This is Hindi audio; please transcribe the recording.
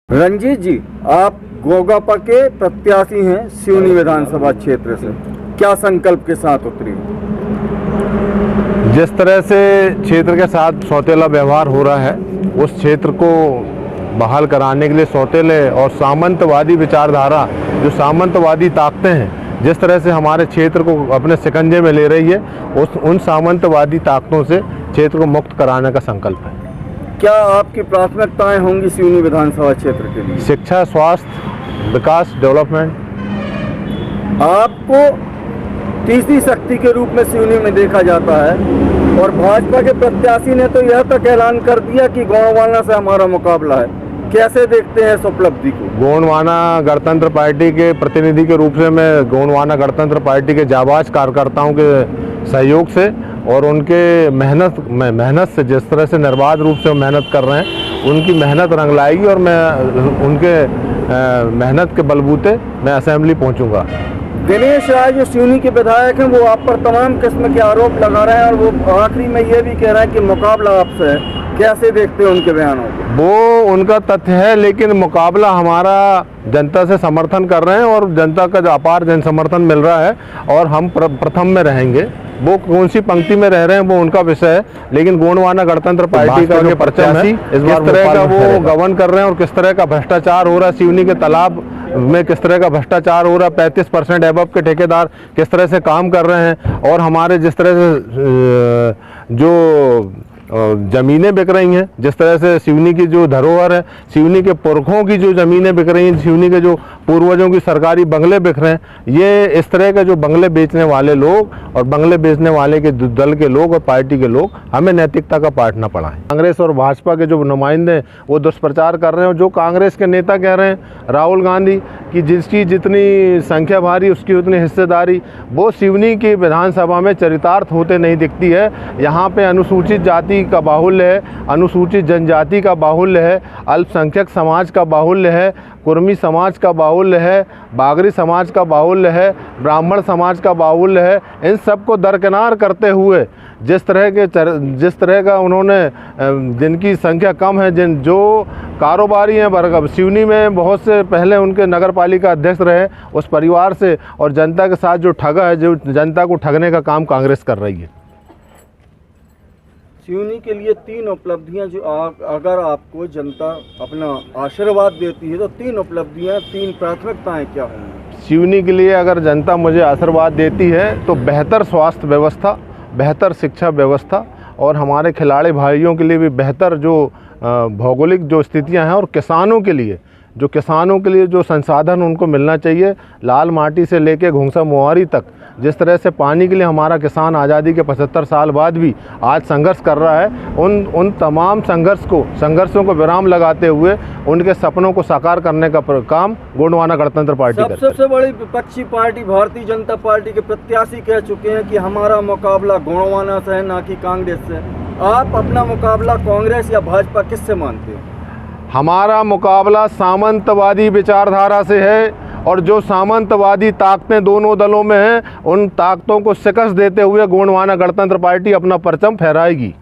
रंजीत जी, आप गोगापा के प्रत्याशी हैं सिवनी विधानसभा क्षेत्र से, क्या संकल्प के साथ उतरी? जिस तरह से क्षेत्र के साथ सौतेला व्यवहार हो रहा है, उस क्षेत्र को बहाल कराने के लिए सौतेले और सामंतवादी विचारधारा, जो सामंतवादी ताकतें हैं, जिस तरह से हमारे क्षेत्र को अपने शिकंजे में ले रही है, उन सामंतवादी ताकतों से क्षेत्र को मुक्त कराने का संकल्प है। क्या आपकी प्राथमिकताएं होंगी सिवनी विधानसभा क्षेत्र के लिए? शिक्षा, स्वास्थ्य, विकास, डेवलपमेंट। आपको तीसरी शक्ति के रूप में सिवनी में देखा जाता है और भाजपा के प्रत्याशी ने तो यह तक ऐलान कर दिया कि गोंडवाना से हमारा मुकाबला है। कैसे देखते हैं इस उपलब्धि को? गोंडवाना गणतंत्र पार्टी के प्रतिनिधि के रूप से मैं गोंडवाना गणतंत्र पार्टी के जाबाज कार्यकर्ताओं के सहयोग से और उनके मेहनत से, जिस तरह से निर्बाध रूप से वो मेहनत कर रहे हैं, उनकी मेहनत रंग लाएगी और मैं उनके मेहनत के बलबूते मैं असेंबली पहुंचूंगा। दिनेश राय जो सिवनी के विधायक हैं, वो आप पर तमाम किस्म के आरोप लगा रहे हैं और वो आखिरी में ये भी कह रहे हैं कि मुकाबला आपसे है। कैसे देखते हैं उनके बयानों को? वो उनका तथ्य है, लेकिन मुकाबला हमारा जनता से समर्थन कर रहे हैं और जनता का जो अपार जन समर्थन मिल रहा है और हम प्रथम में रहेंगे। वो कौन सी पंक्ति में रह रहे हैं वो उनका विषय है, लेकिन गोंडवाना गणतंत्र पार्टी का जो प्रत्याशी इस तरह का वो गवर्न कर रहे हैं और किस तरह का भ्रष्टाचार हो रहा है सिवनी के तालाब में, किस तरह का भ्रष्टाचार हो रहा है, 35% एबव के ठेकेदार किस तरह से काम कर रहे हैं और हमारे जिस तरह से जो ज़मीनें बिक रही हैं, जिस तरह से सिवनी की जो धरोहर है, सिवनी के पुरखों की जो ज़मीनें बिक रही हैं, सिवनी के जो पूर्वजों की सरकारी बंगले बिक रहे हैं, ये इस तरह के जो बंगले बेचने वाले लोग और बंगले बेचने वाले के दल के लोग और पार्टी के लोग हमें नैतिकता का पाठ न पढ़ाएं। कांग्रेस और भाजपा के जो नुमाइंदे वो दुष्प्रचार कर रहे हैं, जो कांग्रेस के नेता कह रहे हैं राहुल गांधी कि जिसकी जितनी संख्या भारी उसकी उतनी हिस्सेदारी, वो सिवनी की विधानसभा में चरितार्थ होते नहीं दिखती है। यहाँ पे अनुसूचित जाति का बाहुल्य है, अनुसूचित जनजाति का बाहुल्य है, अल्पसंख्यक समाज का बाहुल्य है, कुर्मी समाज का बाहुल्य है, बागरी समाज का बाहुल्य है, ब्राह्मण समाज का बाहुल्य है। इन सबको दरकिनार करते हुए जिस तरह का उन्होंने, जिनकी संख्या कम है, जो कारोबारी हैं वर्ग, सिवनी में बहुत से पहले उनके नगर पालिका अध्यक्ष रहे, उस परिवार से और जनता के साथ जो ठगा है, जो जनता को ठगने का काम कांग्रेस कर रही है। सिवनी के लिए 3 उपलब्धियां जो अगर आपको जनता अपना आशीर्वाद देती है तो 3 उपलब्धियां, 3 प्राथमिकताएं क्या होंगी? सिवनी के लिए अगर जनता मुझे आशीर्वाद देती है तो बेहतर स्वास्थ्य व्यवस्था, बेहतर शिक्षा व्यवस्था और हमारे खिलाड़ी भाइयों के लिए भी बेहतर जो भौगोलिक जो स्थितियां हैं और किसानों के लिए जो संसाधन उनको मिलना चाहिए, लाल माटी से लेके घुंगसा मोहारी तक, जिस तरह से पानी के लिए हमारा किसान आज़ादी के 75 साल बाद भी आज संघर्ष कर रहा है, उन तमाम संघर्षों को विराम लगाते हुए उनके सपनों को साकार करने का काम गोंडवाना गणतंत्र पार्टी करती है। सबसे बड़ी विपक्षी पार्टी भारतीय जनता पार्टी के प्रत्याशी कह चुके हैं कि हमारा मुकाबला गोंडवाना से है, ना कि कांग्रेस से। आप अपना मुकाबला कांग्रेस या भाजपा किससे मानते हो? हमारा मुकाबला सामंतवादी विचारधारा से है और जो सामंतवादी ताकतें दोनों दलों में हैं, उन ताकतों को शिकस्त देते हुए गोंडवाना गणतंत्र पार्टी अपना परचम फहराएगी।